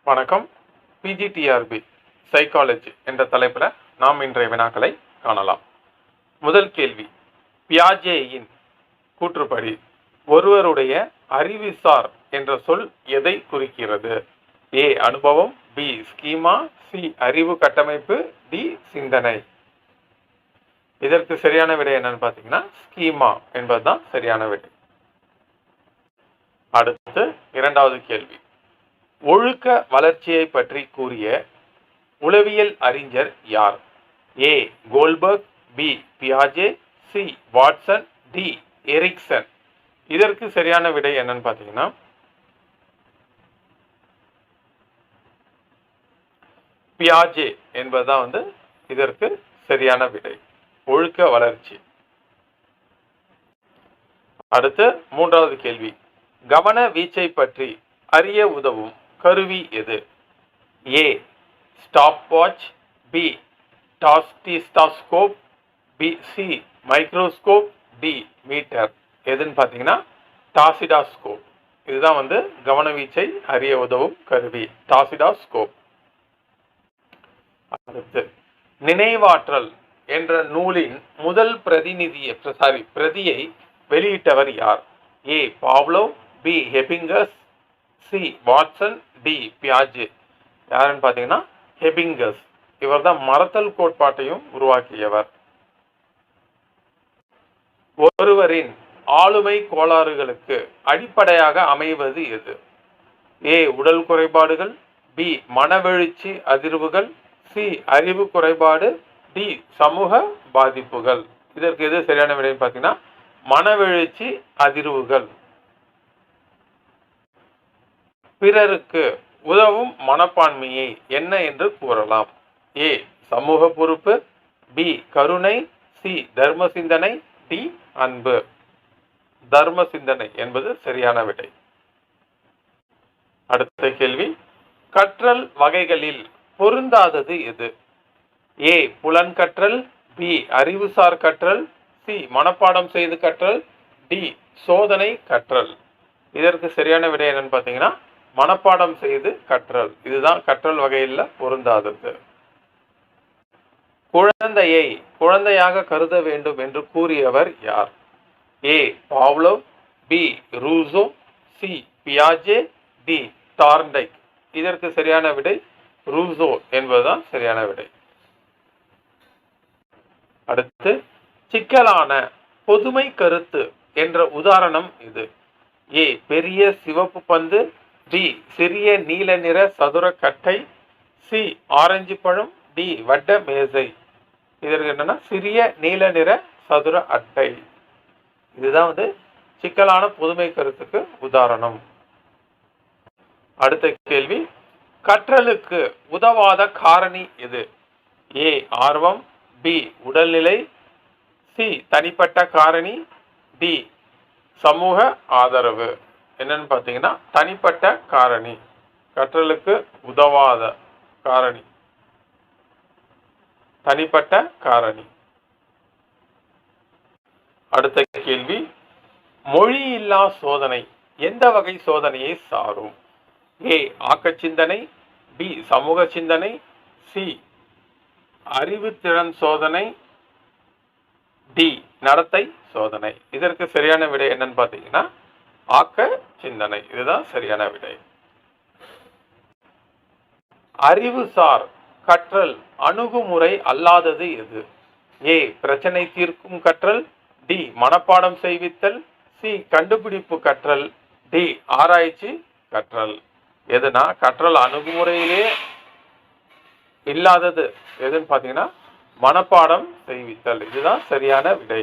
வணக்கம். PGTRB psychology என்ற தலைப்பில் நாம் இன்றைய வினாக்களை காணலாம். முதல் கேள்வி, பியாஜேயின் கூற்றுப்படி ஒருவருடைய அறிவுசார் என்ற சொல் எதை குறிக்கிறது? ஏ அனுபவம், பி ஸ்கீமா, சி அறிவு கட்டமைப்பு, டி சிந்தனை. இதற்கு சரியான விடை என்னன்னு பார்த்தீங்கன்னா ஸ்கீமா என்பதுதான் சரியான விடை. அடுத்து இரண்டாவது கேள்வி, ஒழுக்க வளர்ச்சியை பற்றி கூறிய உளவியல் அறிஞர் யார்? ஏ கோல்பர்க், பி பியாஜே, சி வாட்சன், டி எரிக்சன். இதற்கு சரியான விடை என்னன்னு பார்த்தீங்கன்னா பியாஜே என்பதுதான் இதற்கு சரியான விடை, ஒழுக்க வளர்ச்சி. அடுத்து மூன்றாவது கேள்வி, கவன வீச்சை பற்றி அறிய உதவும் கருவி எது? A stopwatch, B tachistoscope, B C microscope, D metre. எதுன்னு பார்த்தீங்கன்னா டாசிடாஸ்கோப். இதுதான் கவன வீச்சை அறிய உதவும் கருவி, டாசிடாஸ்கோப். அடுத்து, நினைவாற்றல் என்ற நூலின் முதல் பிரதியை வெளியிட்டவர் யார்? A Pavlov, B Ebbinghaus, C Watson, D பியாஜே. யாருன்னு பார்த்தீங்கன்னா ஹெபிங்கஸ். இவர் தான் மறத்தல் கோட்பாட்டையும் உருவாக்கியவர். ஒருவரின் ஆளுமை கோளாறுகளுக்கு அடிப்படையாக அமைவது எது? ஏ உடல் குறைபாடுகள், பி மனவெழுச்சி அதிர்வுகள், சி அறிவு குறைபாடு, டி சமூக பாதிப்புகள். இதற்கு எது சரியான விடை பார்த்தீங்கன்னா மனவெழுச்சி அதிர்வுகள். பிறருக்கு உதவும் மனப்பான்மையை என்ன என்று கூறலாம்? ஏ சமூக பொறுப்பு, பி கருணை, சி தர்ம சிந்தனை, டி அன்பு. தர்ம சிந்தனை என்பது சரியான விடை. அடுத்த கேள்வி, கற்றல் வகைகளில் பொருந்தாதது எது? ஏ புலன் கற்றல், பி அறிவுசார் கற்றல், சி மனப்பாடம் செய்து கற்றல், டி சோதனை கற்றல். இதற்கு சரியான விடை என்னன்னு பார்த்தீங்கன்னா மனப்பாடம் செய்து கற்றல். இதுதான் கற்றல் வகையில் பொருந்தாதது. குழந்தையை குழந்தையாக கருத வேண்டும் என்று கூறியவர் யார்? A Pavlov, B Rousseau, C பியாஜே, டி டார்ண்டைக். இதற்கு சரியான விடை ரூசோ என்பதுதான் சரியான விடை. அடுத்து, சிக்கலான பொதுமை கருத்து என்ற உதாரணம் இது. ஏ பெரிய சிவப்பு பந்து, பி சிறிய நீல நிற சதுர கட்டை, சி ஆரஞ்சு பழம், டி வட்ட மேசை. இதற்கு என்னன்னா சிறிய நீல நிற சதுர அட்டை. இதுதான் சிக்கலான பொதுமை கருத்துக்கு உதாரணம். அடுத்த கேள்வி, கற்றலுக்கு உதவாத காரணி எது? ஏ ஆர்வம், பி உடல்நிலை, சி தனிப்பட்ட காரணி, டி சமூக ஆதரவு. என்னன்னு பார்த்தீங்கன்னா தனிப்பட்ட காரணி, கற்றலுக்கு உதவாத காரணி, தனிப்பட்ட காரணி. அடுத்த கேள்வி, மொழியில்லா சோதனை எந்த வகை சோதனையை சாரும்? ஏ ஆக்க சிந்தனை, பி சமூக சிந்தனை, சி அறிவுத்திறன் சோதனை, டி நடத்தை சோதனை. இதற்கு சரியான விடை என்னன்னு பார்த்தீங்கன்னா ஆக்க சிந்தனை. இதுதான் சரியான விடை. அறிவுசார் கற்றல் அணுகுமுறை அல்லாதது எது? ஏ பிரச்சனை தீர்க்கும் கற்றல், டி மனப்பாடம் செய்வித்தல், சி கண்டுபிடிப்பு கற்றல், டி ஆராய்ச்சி கற்றல். எதுனா கற்றல் அணுகுமுறையிலே இல்லாதது எதுன்னு பார்த்தீங்கன்னா மனப்பாடம் செய்வித்தல். இதுதான் சரியான விடை.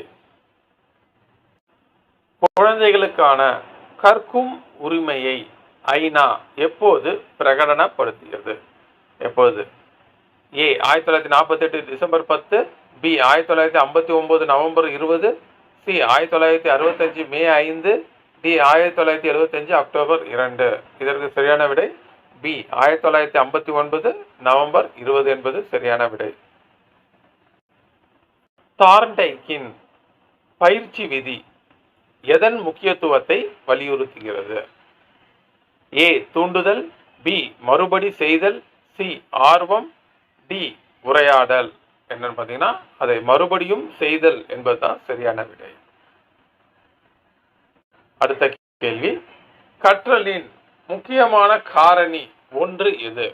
குழந்தைகளுக்கான கற்கும் உரிமையை ஐநா எப்போது பிரகடனப்படுத்தியது? எப்போது? ஏ 1948 டிசம்பர் 10, பி 1959 நவம்பர் 20, சி 1965 மே 5, டி 1975 அக்டோபர் 2. இதற்கு சரியான விடை பி 1959 நவம்பர் 20 என்பது சரியான விடை. தார்ண்டைக்கின் பயிற்சி விதி எதன் முக்கியத்துவத்தை வலியுறுத்துகிறது? ஏ தூண்டுதல், பி மறுபடி செய்தல், சி ஆர்வம், டி உரையாடல். என்னன்னு பார்த்தீங்கன்னா அதை மறுபடியும் செய்தல் என்பதுதான் சரியான விடை. அடுத்த கேள்வி, கற்றலின் முக்கியமான காரணி ஒன்று எது?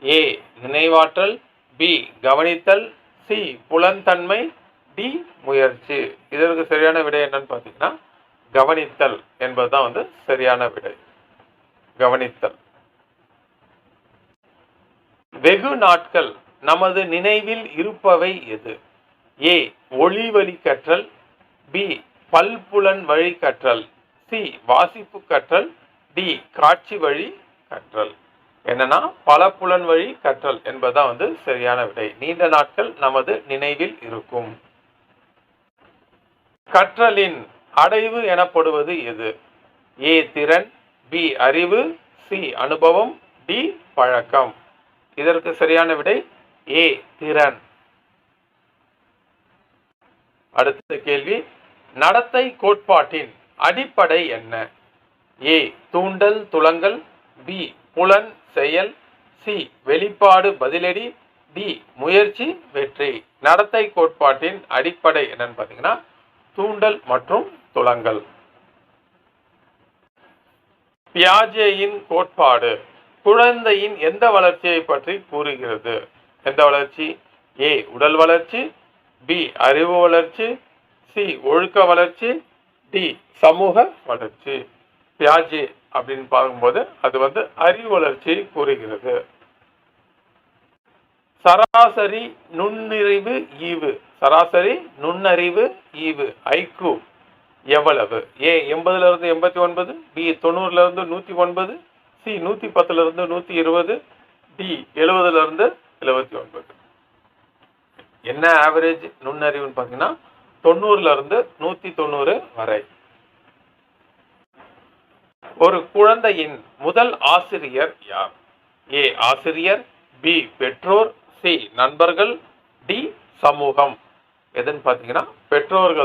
ஏ நினைவாற்றல், பி கவனித்தல், சி புலன்தன்மை, டி முயற்சி. இதற்கு சரியான விடை என்னன்னு பார்த்தீங்கன்னா கவனித்தல் என்பதுதான் சரியான விடை. கவனித்தல். வெகு நாட்கள் நமது நினைவில் இருப்பவை எது? ஏ ஒளிவழி கற்றல், பி பல்புலன் வழி கற்றல், சி வாசிப்பு கற்றல், டி காட்சி வழி கற்றல். என்னன்னா பல புலன் வழி கற்றல் என்பதுதான் சரியான விடை. நீண்ட நாட்கள் நமது நினைவில் இருக்கும். கற்றலின் அடைவு எனப்படுவது எது? ஏ திறன், பி அறிவு, சி அனுபவம், டி பழக்கம். இதற்கு சரியான விடை ஏ திறன். அடுத்த கேள்வி, நடத்தை கோட்பாட்டின் அடிப்படை என்ன? ஏ தூண்டல் துலங்கல், பி புலன் செயல், சி வெளிப்பாடு பதிலடி, டி முயற்சி வெற்றி. நடத்தை கோட்பாட்டின் அடிப்படை என்னன்னு பார்த்தீங்கன்னா தூண்டல் மற்றும் துலங்கல். பியாஜேயின் கோட்பாடு குழந்தையின் எந்த வளர்ச்சியை பற்றி கூறுகிறது? எந்த வளர்ச்சி? ஏ உடல் வளர்ச்சி, பி அறிவு வளர்ச்சி, சி ஒழுக்க வளர்ச்சி, டி சமூக வளர்ச்சி. பியாஜே அப்படின்னு பார்க்கும்போது அது அறிவு வளர்ச்சியை கூறுகிறது. சராசரி நுண்ணறிவு ஈவு, சராசரி நுண்ணறிவு ஈவு ஐக்யூ எவ்வளவு? ஏ 80 89, பி 90 109, சி 110 120, டி 70 79. என்ன ஆவரேஜ் நுண்ணறிவுன்னு பார்த்தீங்கன்னா 90 190 வரை. ஒரு குழந்தையின் முதல் ஆசிரியர் யார்? ஏ ஆசிரியர், பி பெற்றோர், சி நண்பர்கள், டி சமூகம். எதுன்னு பார்த்தீங்கன்னா பெற்றோர்கள்